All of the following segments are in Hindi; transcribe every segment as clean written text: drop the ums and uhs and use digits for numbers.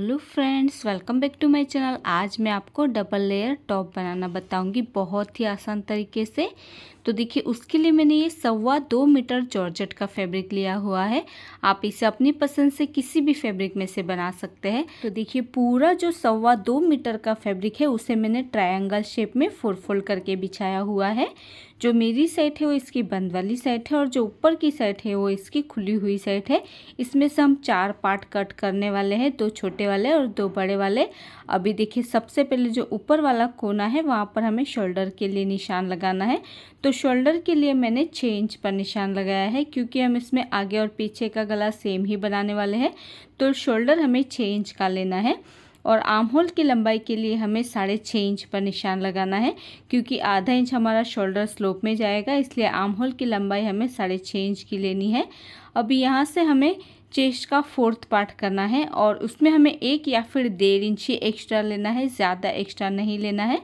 Hello friends, welcome back to my channel. आज मैं आपको डबल लेयर टॉप बनाना बताऊंगी बहुत ही आसान तरीके से। तो देखिए, उसके लिए मैंने ये 2.25 मीटर जॉर्जेट का फैब्रिक लिया हुआ है। आप इसे अपनी पसंद से किसी भी फैब्रिक में से बना सकते हैं। तो देखिए, पूरा जो 2.25 मीटर का फैब्रिक है उसे मैंने ट्रायंगल शेप में फोल्ड करके बिछाया हुआ है। जो मेरी साइड है वो इसकी बंद वाली साइड है और जो ऊपर की साइड है वो इसकी खुली हुई साइड है। इसमें से हम 4 पार्ट कट करने वाले हैं, 2 छोटे वाले और 2 बड़े वाले। अभी देखिए, सबसे पहले जो ऊपर वाला कोना है वहाँ पर हमें शोल्डर के लिए निशान लगाना है। तो शोल्डर के लिए मैंने 6 इंच पर निशान लगाया है, क्योंकि हम इसमें आगे और पीछे का गला सेम ही बनाने वाले हैं। तो शोल्डर हमें 6 इंच का लेना है और आर्म होल की लंबाई के लिए हमें 6.5 इंच पर निशान लगाना है, क्योंकि आधा इंच हमारा शोल्डर स्लोप में जाएगा, इसलिए आर्म होल की लंबाई हमें 6.5 इंच की लेनी है। अभी यहाँ से हमें चेस्ट का 4th पार्ट करना है और उसमें हमें 1 या फिर 1.5 इंच ही एक्स्ट्रा लेना है, ज़्यादा एक्स्ट्रा नहीं लेना है।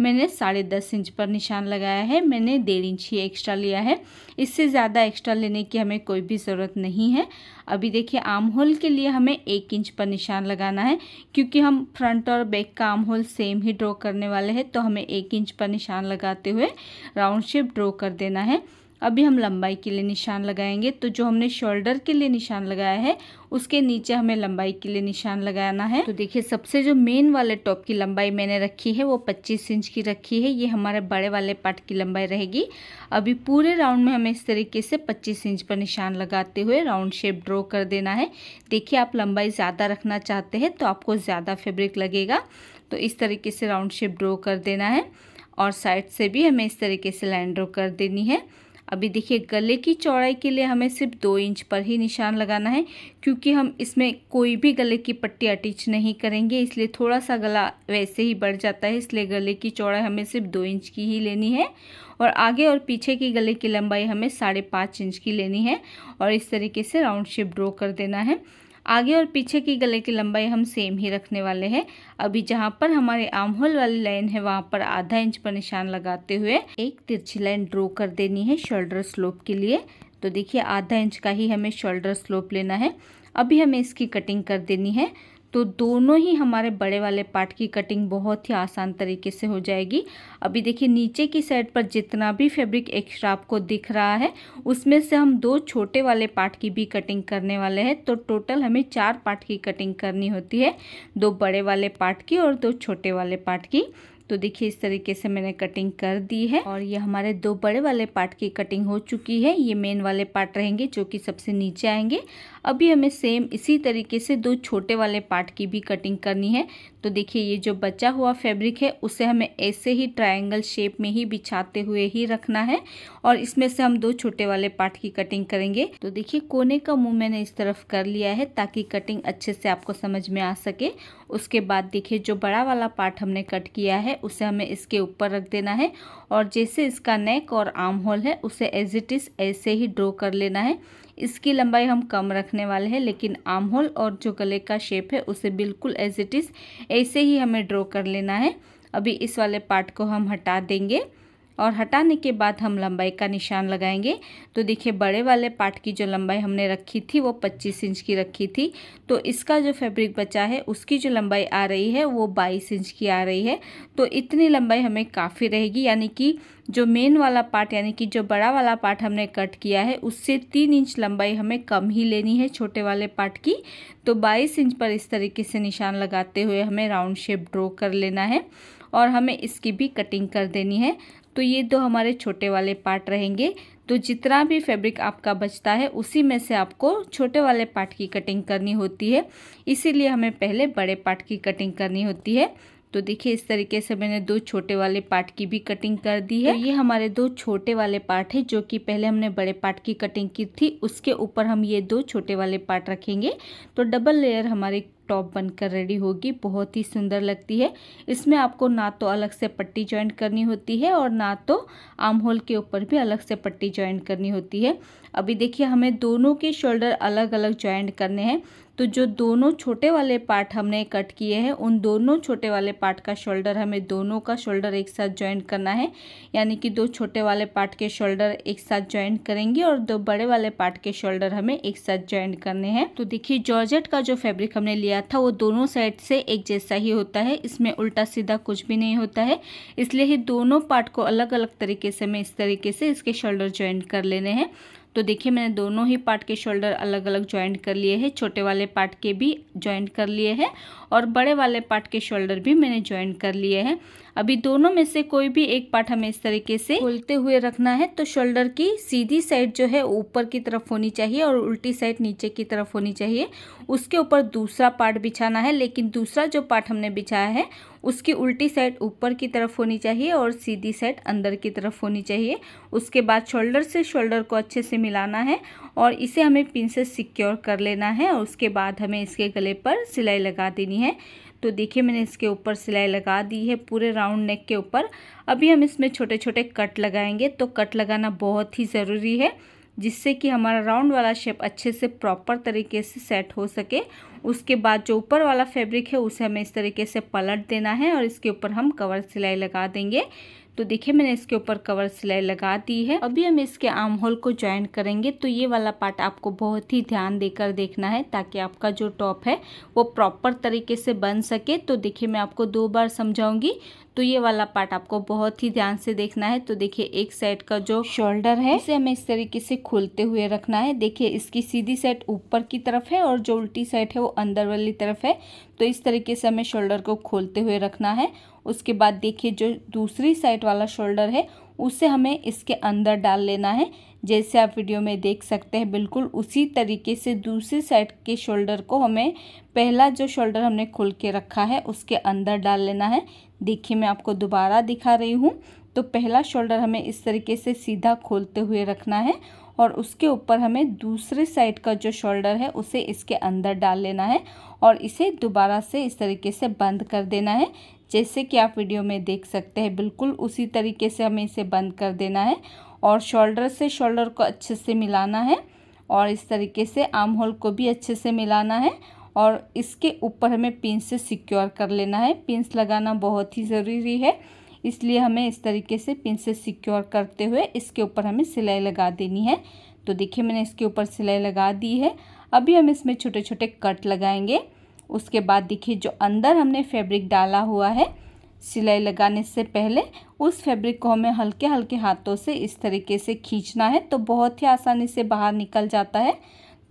मैंने 10.5 इंच पर निशान लगाया है, मैंने 1.5 इंच ही एक्स्ट्रा लिया है। इससे ज़्यादा एक्स्ट्रा लेने की हमें कोई भी ज़रूरत नहीं है। अभी देखिए, आर्म होल के लिए हमें 1 इंच पर निशान लगाना है, क्योंकि हम फ्रंट और बैक का आर्म होल सेम ही ड्रॉ करने वाले हैं। तो हमें 1 इंच पर निशान लगाते हुए राउंड शेप ड्रॉ कर देना है। अभी हम लंबाई के लिए निशान लगाएंगे। तो जो हमने शोल्डर के लिए निशान लगाया है उसके नीचे हमें लंबाई के लिए निशान लगाना है। तो देखिए, सबसे जो मेन वाले टॉप की लंबाई मैंने रखी है वो 25 इंच की रखी है। ये हमारे बड़े वाले पार्ट की लंबाई रहेगी। अभी पूरे राउंड में हमें इस तरीके से 25 इंच पर निशान लगाते हुए राउंड शेप ड्रॉ कर देना है। देखिए, आप लंबाई ज़्यादा रखना चाहते हैं तो आपको ज़्यादा फैब्रिक लगेगा। तो इस तरीके से राउंड शेप ड्रॉ कर देना है और साइड से भी हमें इस तरीके से लाइन ड्रॉ कर देनी है। अभी देखिए, गले की चौड़ाई के लिए हमें सिर्फ 2 इंच पर ही निशान लगाना है, क्योंकि हम इसमें कोई भी गले की पट्टी अटैच नहीं करेंगे, इसलिए थोड़ा सा गला वैसे ही बढ़ जाता है। इसलिए गले की चौड़ाई हमें सिर्फ 2 इंच की ही लेनी है और आगे और पीछे की गले की लंबाई हमें 5.5 इंच की लेनी है और इस तरीके से राउंड शेप ड्रॉ कर देना है। आगे और पीछे की गले की लंबाई हम सेम ही रखने वाले हैं। अभी जहाँ पर हमारे आर्म होल वाली लाइन है वहाँ पर आधा इंच पर निशान लगाते हुए एक तिरछी लाइन ड्रॉ कर देनी है शोल्डर स्लोप के लिए। तो देखिए, आधा इंच का ही हमें शोल्डर स्लोप लेना है। अभी हमें इसकी कटिंग कर देनी है। तो दोनों ही हमारे बड़े वाले पार्ट की कटिंग बहुत ही आसान तरीके से हो जाएगी। अभी देखिए, नीचे की साइड पर जितना भी फैब्रिक एक्स्ट्रा आपको दिख रहा है उसमें से हम 2 छोटे वाले पार्ट की भी कटिंग करने वाले हैं। तो टोटल हमें 4 पार्ट की कटिंग करनी होती है, 2 बड़े वाले पार्ट की और 2 छोटे वाले पार्ट की। तो देखिए, इस तरीके से मैंने कटिंग कर दी है और ये हमारे 2 बड़े वाले पार्ट की कटिंग हो चुकी है। ये मेन वाले पार्ट रहेंगे जो कि सबसे नीचे आएंगे। अभी हमें सेम इसी तरीके से 2 छोटे वाले पार्ट की भी कटिंग करनी है। तो देखिए, ये जो बचा हुआ फैब्रिक है उसे हमें ऐसे ही ट्रायंगल शेप में ही बिछाते हुए ही रखना है और इसमें से हम 2 छोटे वाले पार्ट की कटिंग करेंगे। तो देखिए, कोने का मुंह मैंने इस तरफ कर लिया है ताकि कटिंग अच्छे से आपको समझ में आ सके। उसके बाद देखिए, जो बड़ा वाला पार्ट हमने कट किया है उसे हमें इसके ऊपर रख देना है और जैसे इसका नेक और आर्म होल है उसे एज इट इज ऐसे ही ड्रॉ कर लेना है। इसकी लंबाई हम कम रखने वाले हैं, लेकिन आर्म होल और जो गले का शेप है उसे बिल्कुल एज इट इज ऐसे ही हमें ड्रॉ कर लेना है। अभी इस वाले पार्ट को हम हटा देंगे और हटाने के बाद हम लंबाई का निशान लगाएंगे। तो देखिए, बड़े वाले पार्ट की जो लंबाई हमने रखी थी वो 25 इंच की रखी थी। तो इसका जो फैब्रिक बचा है उसकी जो लंबाई आ रही है वो 22 इंच की आ रही है। तो इतनी लंबाई हमें काफ़ी रहेगी, यानी कि जो मेन वाला पार्ट यानी कि जो बड़ा वाला पार्ट हमने कट किया है उससे 3 इंच लंबाई हमें कम ही लेनी है छोटे वाले पार्ट की। तो 22 इंच पर इस तरीके से निशान लगाते हुए हमें राउंड शेप ड्रॉ कर लेना है और हमें इसकी भी कटिंग कर देनी है। तो ये 2 हमारे छोटे वाले पार्ट रहेंगे। तो जितना भी फैब्रिक आपका बचता है उसी में से आपको छोटे वाले पार्ट की कटिंग करनी होती है, इसीलिए हमें पहले बड़े पार्ट की कटिंग करनी होती है। तो देखिए, इस तरीके से मैंने 2 छोटे वाले पार्ट की भी कटिंग कर दी है। तो ये हमारे 2 छोटे वाले पार्ट है जो कि पहले हमने बड़े पार्ट की कटिंग की थी, उसके ऊपर हम ये 2 छोटे वाले पार्ट रखेंगे। तो डबल लेयर हमारी टॉप बनकर रेडी होगी, बहुत ही सुंदर लगती है। इसमें आपको ना तो अलग से पट्टी जॉइंट करनी होती है और ना तो आर्म होल के ऊपर भी अलग से पट्टी जॉइंट करनी होती है। अभी देखिए, हमें दोनों के शोल्डर अलग अलग जॉइंट करने हैं तो जो दोनों छोटे वाले पार्ट हमने कट किए हैं उन दोनों छोटे वाले पार्ट का शोल्डर हमें दोनों का शोल्डर एक साथ ज्वाइंट करना है, यानी कि दो छोटे वाले पार्ट के शोल्डर एक साथ ज्वाइंट करेंगे और दो बड़े वाले पार्ट के शोल्डर हमें एक साथ ज्वाइंट करने हैं। तो देखिए जॉर्जेट का जो फैब्रिक हमने लिया था वो दोनों साइड से एक जैसा ही होता है, इसमें उल्टा सीधा कुछ भी नहीं होता है, इसलिए ही दोनों पार्ट को अलग अलग तरीके से हमें इस तरीके से इसके शोल्डर ज्वाइंट कर लेने हैं। तो देखिए मैंने दोनों ही पार्ट के शोल्डर अलग अलग ज्वाइंट कर लिए हैं, छोटे वाले पार्ट के भी ज्वाइंट कर लिए हैं और बड़े वाले पार्ट के शोल्डर भी मैंने ज्वाइंट कर लिए हैं। अभी दोनों में से कोई भी एक पार्ट हमें इस तरीके से खोलते हुए रखना है। तो शोल्डर की सीधी साइड जो है ऊपर की तरफ होनी चाहिए और उल्टी साइड नीचे की तरफ होनी चाहिए। उसके ऊपर दूसरा पार्ट बिछाना है, लेकिन दूसरा जो पार्ट हमने बिछाया है उसकी उल्टी साइड ऊपर की तरफ होनी चाहिए और सीधी साइड अंदर की तरफ होनी चाहिए। उसके बाद शोल्डर से शोल्डर को अच्छे से मिलाना है और इसे हमें पिन से सिक्योर कर लेना है और उसके बाद हमें इसके गले पर सिलाई लगा देनी है। तो देखिए मैंने इसके ऊपर सिलाई लगा दी है पूरे राउंड नेक के ऊपर। अभी हम इसमें छोटे छोटे कट लगाएंगे। तो कट लगाना बहुत ही ज़रूरी है जिससे कि हमारा राउंड वाला शेप अच्छे से प्रॉपर तरीके से सेट हो सके। उसके बाद जो ऊपर वाला फैब्रिक है उसे हमें इस तरीके से पलट देना है और इसके ऊपर हम कवर सिलाई लगा देंगे। तो देखिए मैंने इसके ऊपर कवर सिलाई लगा दी है। अभी हम इसके आर्म होल को ज्वाइन करेंगे। तो ये वाला पार्ट आपको बहुत ही ध्यान देकर देखना है ताकि आपका जो टॉप है वो प्रॉपर तरीके से बन सके। तो देखिए मैं आपको 2 बार समझाऊंगी, तो ये वाला पार्ट आपको बहुत ही ध्यान से देखना है। तो देखिए एक साइड का जो शोल्डर है इसे हमें इस तरीके से खोलते हुए रखना है। देखिए इसकी सीधी साइड ऊपर की तरफ है और जो उल्टी साइड है वो अंदर वाली तरफ है। तो इस तरीके से हमें शोल्डर को खोलते हुए रखना है। उसके बाद देखिए जो दूसरी साइड वाला शोल्डर है उसे हमें इसके अंदर डाल लेना है। जैसे आप वीडियो में देख सकते हैं बिल्कुल उसी तरीके से दूसरी साइड के शोल्डर को हमें पहला जो शोल्डर हमने खोल के रखा है उसके अंदर डाल लेना है। देखिए मैं आपको दोबारा दिखा रही हूँ। तो पहला शोल्डर हमें इस तरीके से सीधा खोलते हुए रखना है और उसके ऊपर हमें दूसरे साइड का जो शोल्डर है उसे इसके अंदर डाल लेना है और इसे दोबारा से इस तरीके से बंद कर देना है। जैसे कि आप वीडियो में देख सकते हैं बिल्कुल उसी तरीके से हमें इसे बंद कर देना है और शोल्डर से शोल्डर को अच्छे से मिलाना है और इस तरीके से आर्म होल को भी अच्छे से मिलाना है और इसके ऊपर हमें पिन से सिक्योर कर लेना है। पिन्स लगाना बहुत ही ज़रूरी है, इसलिए हमें इस तरीके से पिन से सिक्योर करते हुए इसके ऊपर हमें सिलाई लगा देनी है। तो देखिए मैंने इसके ऊपर सिलाई लगा दी है। अभी हम इसमें छोटे छोटे कट लगाएंगे। उसके बाद देखिए जो अंदर हमने फैब्रिक डाला हुआ है सिलाई लगाने से पहले उस फैब्रिक को हमें हल्के हल्के हाथों से इस तरीके से खींचना है। तो बहुत ही आसानी से बाहर निकल जाता है।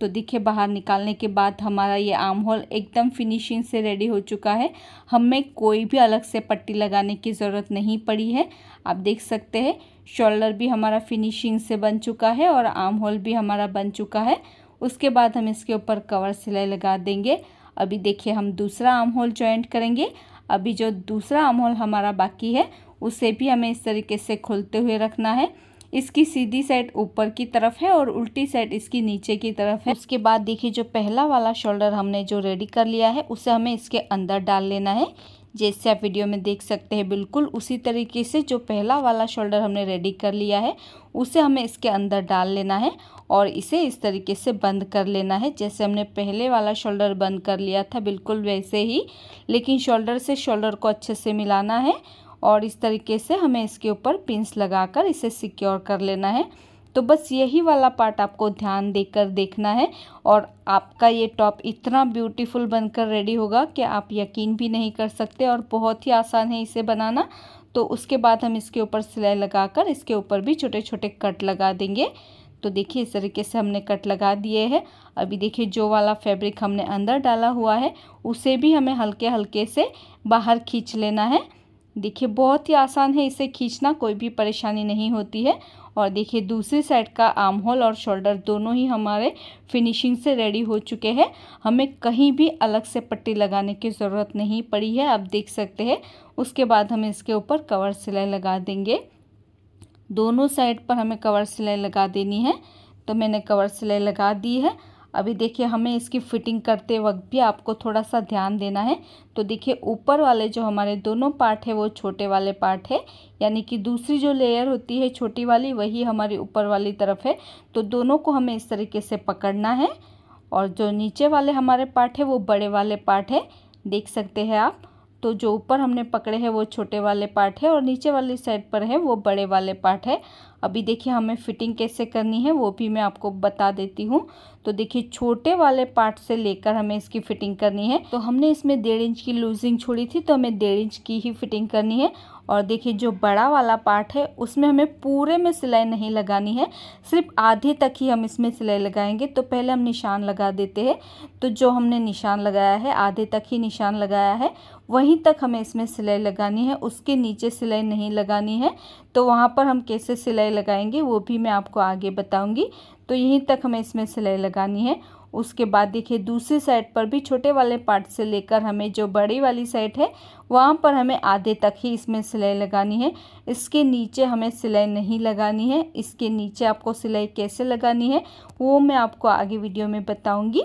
तो देखिए बाहर निकालने के बाद हमारा ये आर्म होल एकदम फिनिशिंग से रेडी हो चुका है। हमें कोई भी अलग से पट्टी लगाने की ज़रूरत नहीं पड़ी है। आप देख सकते हैं शोल्डर भी हमारा फिनिशिंग से बन चुका है और आर्म होल भी हमारा बन चुका है। उसके बाद हम इसके ऊपर कवर सिलाई लगा देंगे। अभी देखिए हम दूसरा आर्म होल ज्वाइंट करेंगे। अभी जो दूसरा आर्म होल हमारा बाकी है उसे भी हमें इस तरीके से खोलते हुए रखना है। इसकी सीधी साइड ऊपर की तरफ है और उल्टी साइड इसकी नीचे की तरफ है। उसके बाद देखिए जो पहला वाला शोल्डर हमने जो रेडी कर लिया है उसे हमें इसके अंदर डाल लेना है। जैसे आप वीडियो में देख सकते हैं बिल्कुल उसी तरीके से जो पहला वाला शोल्डर हमने रेडी कर लिया है उसे हमें इसके अंदर डाल लेना है और इसे इस तरीके से बंद कर लेना है। जैसे हमने पहले वाला शोल्डर बंद कर लिया था बिल्कुल वैसे ही, लेकिन शोल्डर से शोल्डर को अच्छे से मिलाना है और इस तरीके से हमें इसके ऊपर पिन्स लगाकर इसे सिक्योर कर लेना है। तो बस यही वाला पार्ट आपको ध्यान देकर देखना है और आपका ये टॉप इतना ब्यूटीफुल बनकर रेडी होगा कि आप यकीन भी नहीं कर सकते और बहुत ही आसान है इसे बनाना। तो उसके बाद हम इसके ऊपर सिलाई लगाकर इसके ऊपर भी छोटे छोटे कट लगा देंगे। तो देखिए इस तरीके से हमने कट लगा दिए हैं। अभी देखिए जो वाला फैब्रिक हमने अंदर डाला हुआ है उसे भी हमें हल्के हल्के से बाहर खींच लेना है। देखिए बहुत ही आसान है इसे खींचना, कोई भी परेशानी नहीं होती है। और देखिए दूसरी साइड का आर्म होल और शोल्डर दोनों ही हमारे फिनिशिंग से रेडी हो चुके हैं। हमें कहीं भी अलग से पट्टी लगाने की ज़रूरत नहीं पड़ी है, आप देख सकते हैं। उसके बाद हम इसके ऊपर कवर सिलाई लगा देंगे। दोनों साइड पर हमें कवर सिलाई लगा देनी है। तो मैंने कवर सिलाई लगा दी है। अभी देखिए हमें इसकी फिटिंग करते वक्त भी आपको थोड़ा सा ध्यान देना है। तो देखिए ऊपर वाले जो हमारे दोनों पार्ट है वो छोटे वाले पार्ट है, यानी कि दूसरी जो लेयर होती है छोटी वाली वही हमारी ऊपर वाली तरफ है। तो दोनों को हमें इस तरीके से पकड़ना है और जो नीचे वाले हमारे पार्ट है वो बड़े वाले पार्ट है, देख सकते हैं आप। तो जो ऊपर हमने पकड़े हैं वो छोटे वाले पार्ट है और नीचे वाली साइड पर है वो बड़े वाले पार्ट है। अभी देखिए हमें फिटिंग कैसे करनी है वो भी मैं आपको बता देती हूँ। तो देखिए छोटे वाले पार्ट से लेकर हमें इसकी फिटिंग करनी है। तो हमने इसमें 1.5 इंच की लूजिंग छोड़ी थी, तो हमें 1.5 इंच की ही फिटिंग करनी है। और देखिए जो बड़ा वाला पार्ट है उसमें हमें पूरे में सिलाई नहीं लगानी है, सिर्फ आधे तक ही हम इसमें सिलाई लगाएंगे। तो पहले हम निशान लगा देते हैं। तो जो हमने निशान लगाया है आधे तक ही निशान लगाया है, वहीं तक हमें इसमें सिलाई लगानी है, उसके नीचे सिलाई नहीं लगानी है। तो वहाँ पर हम कैसे सिलाई लगाएंगे वो भी मैं आपको आगे बताऊंगी। तो यहीं तक हमें इसमें सिलाई लगानी है। उसके बाद देखिए दूसरी साइड पर भी छोटे वाले पार्ट से लेकर हमें जो बड़ी वाली साइड है वहाँ पर हमें आधे तक ही इसमें सिलाई लगानी है। इसके नीचे हमें सिलाई नहीं लगानी है। इसके नीचे आपको सिलाई कैसे लगानी है वो मैं आपको आगे वीडियो में बताऊंगी।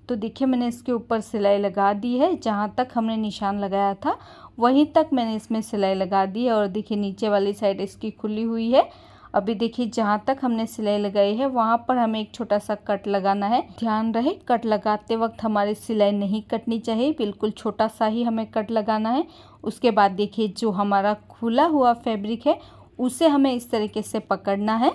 तो देखिए मैंने इसके ऊपर सिलाई लगा दी है, जहाँ तक हमने निशान लगाया था वहीं तक मैंने इसमें सिलाई लगा दी है। और देखिए नीचे वाली साइड इसकी खुली हुई है। अभी देखिए जहाँ तक हमने सिलाई लगाई है वहाँ पर हमें एक छोटा सा कट लगाना है। ध्यान रहे कट लगाते वक्त हमारी सिलाई नहीं कटनी चाहिए, बिल्कुल छोटा सा ही हमें कट लगाना है। उसके बाद देखिए जो हमारा खुला हुआ फैब्रिक है उसे हमें इस तरीके से पकड़ना है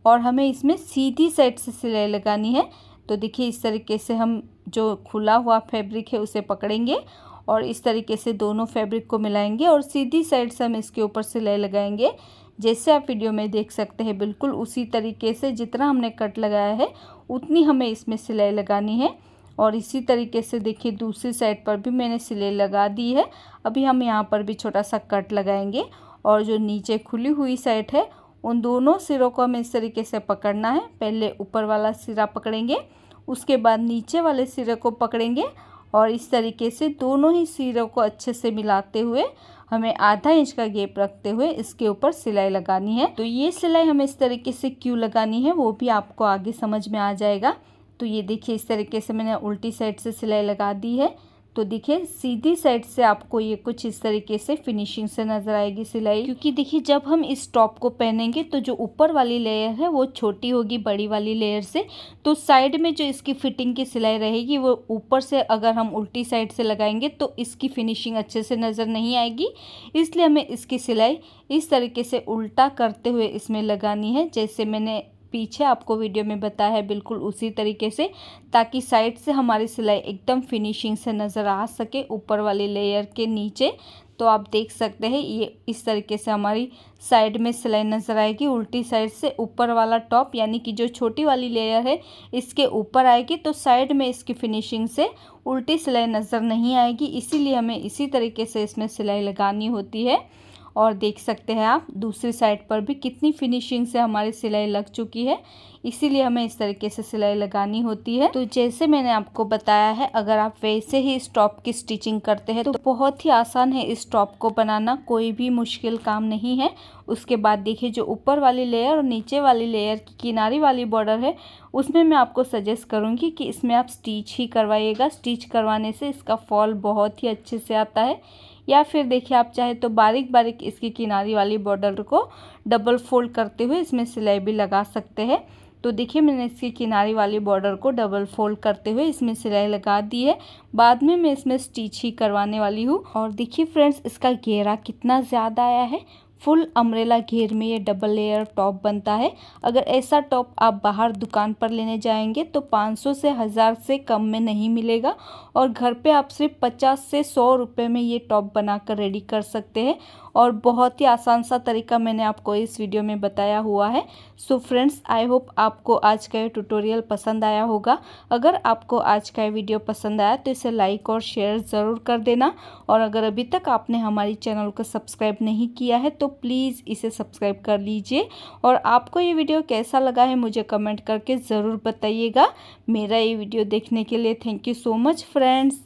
और हमें इसमें सीधी साइड से सिलाई लगानी है। तो देखिए इस तरीके से हम जो खुला हुआ फैब्रिक है उसे पकड़ेंगे और इस तरीके से दोनों फैब्रिक को मिलाएंगे और सीधी साइड से हम इसके ऊपर सिलाई लगाएंगे। जैसे आप वीडियो में देख सकते हैं बिल्कुल उसी तरीके से जितना हमने कट लगाया है उतनी हमें इसमें सिलाई लगानी है। और इसी तरीके से देखिए दूसरी साइड पर भी मैंने सिलाई लगा दी है। अभी हम यहाँ पर भी छोटा सा कट लगाएंगे और जो नीचे खुली हुई साइड है उन दोनों सिरों को हमें इस तरीके से पकड़ना है। पहले ऊपर वाला सिरा पकड़ेंगे, उसके बाद नीचे वाले सिरे को पकड़ेंगे और इस तरीके से दोनों ही सिरों को अच्छे से मिलाते हुए हमें आधा इंच का गैप रखते हुए इसके ऊपर सिलाई लगानी है। तो ये सिलाई हमें इस तरीके से क्यों लगानी है वो भी आपको आगे समझ में आ जाएगा। तो ये देखिए इस तरीके से मैंने उल्टी साइड से सिलाई लगा दी है। तो देखिए सीधी साइड से आपको ये कुछ इस तरीके से फिनिशिंग से नजर आएगी सिलाई, क्योंकि देखिए जब हम इस टॉप को पहनेंगे तो जो ऊपर वाली लेयर है वो छोटी होगी बड़ी वाली लेयर से। तो साइड में जो इसकी फिटिंग की सिलाई रहेगी वो ऊपर से अगर हम उल्टी साइड से लगाएंगे तो इसकी फिनिशिंग अच्छे से नज़र नहीं आएगी। इसलिए हमें इसकी सिलाई इस तरीके से उल्टा करते हुए इसमें लगानी है, जैसे मैंने पीछे आपको वीडियो में बताया है बिल्कुल उसी तरीके से, ताकि साइड से हमारी सिलाई एकदम फिनिशिंग से नज़र आ सके ऊपर वाली लेयर के नीचे। तो आप देख सकते हैं ये इस तरीके से हमारी साइड में सिलाई नज़र आएगी उल्टी साइड से। ऊपर वाला टॉप यानी कि जो छोटी वाली लेयर है इसके ऊपर आएगी, तो साइड में इसकी फिनिशिंग से उल्टी सिलाई नज़र नहीं आएगी। इसीलिए हमें इसी तरीके से इसमें सिलाई लगानी होती है। और देख सकते हैं आप दूसरी साइड पर भी कितनी फिनिशिंग से हमारी सिलाई लग चुकी है, इसीलिए हमें इस तरीके से सिलाई लगानी होती है। तो जैसे मैंने आपको बताया है अगर आप वैसे ही इस टॉप की स्टिचिंग करते हैं तो बहुत ही आसान है इस टॉप को बनाना, कोई भी मुश्किल काम नहीं है। उसके बाद देखिए जो ऊपर वाली लेयर और नीचे वाली लेयर की किनारी वाली बॉर्डर है उसमें मैं आपको सजेस्ट करूँगी कि इसमें आप स्टिच ही करवाइएगा। स्टिच करवाने से इसका फॉल बहुत ही अच्छे से आता है। या फिर देखिए आप चाहे तो बारीक बारीक इसकी किनारी वाली बॉर्डर को डबल फोल्ड करते हुए इसमें सिलाई भी लगा सकते हैं। तो देखिए मैंने इसकी किनारी वाली बॉर्डर को डबल फोल्ड करते हुए इसमें सिलाई लगा दी है। बाद में मैं इसमें स्टिच ही करवाने वाली हूँ। और देखिए फ्रेंड्स इसका घेरा कितना ज़्यादा आया है, फुल अम्ब्रेला घेर में ये डबल लेयर टॉप बनता है। अगर ऐसा टॉप आप बाहर दुकान पर लेने जाएंगे तो 500 से 1000 से कम में नहीं मिलेगा और घर पे आप सिर्फ 50 से 100 रुपये में ये टॉप बनाकर रेडी कर सकते हैं। और बहुत ही आसान सा तरीका मैंने आपको इस वीडियो में बताया हुआ है। सो फ्रेंड्स आई होप आपको आज का ये ट्यूटोरियल पसंद आया होगा। अगर आपको आज का ये वीडियो पसंद आया तो इसे लाइक और शेयर ज़रूर कर देना। और अगर अभी तक आपने हमारी चैनल को सब्सक्राइब नहीं किया है तो प्लीज़ इसे सब्सक्राइब कर लीजिए। और आपको ये वीडियो कैसा लगा है मुझे कमेंट करके ज़रूर बताइएगा। मेरा ये वीडियो देखने के लिए thank you so much friends.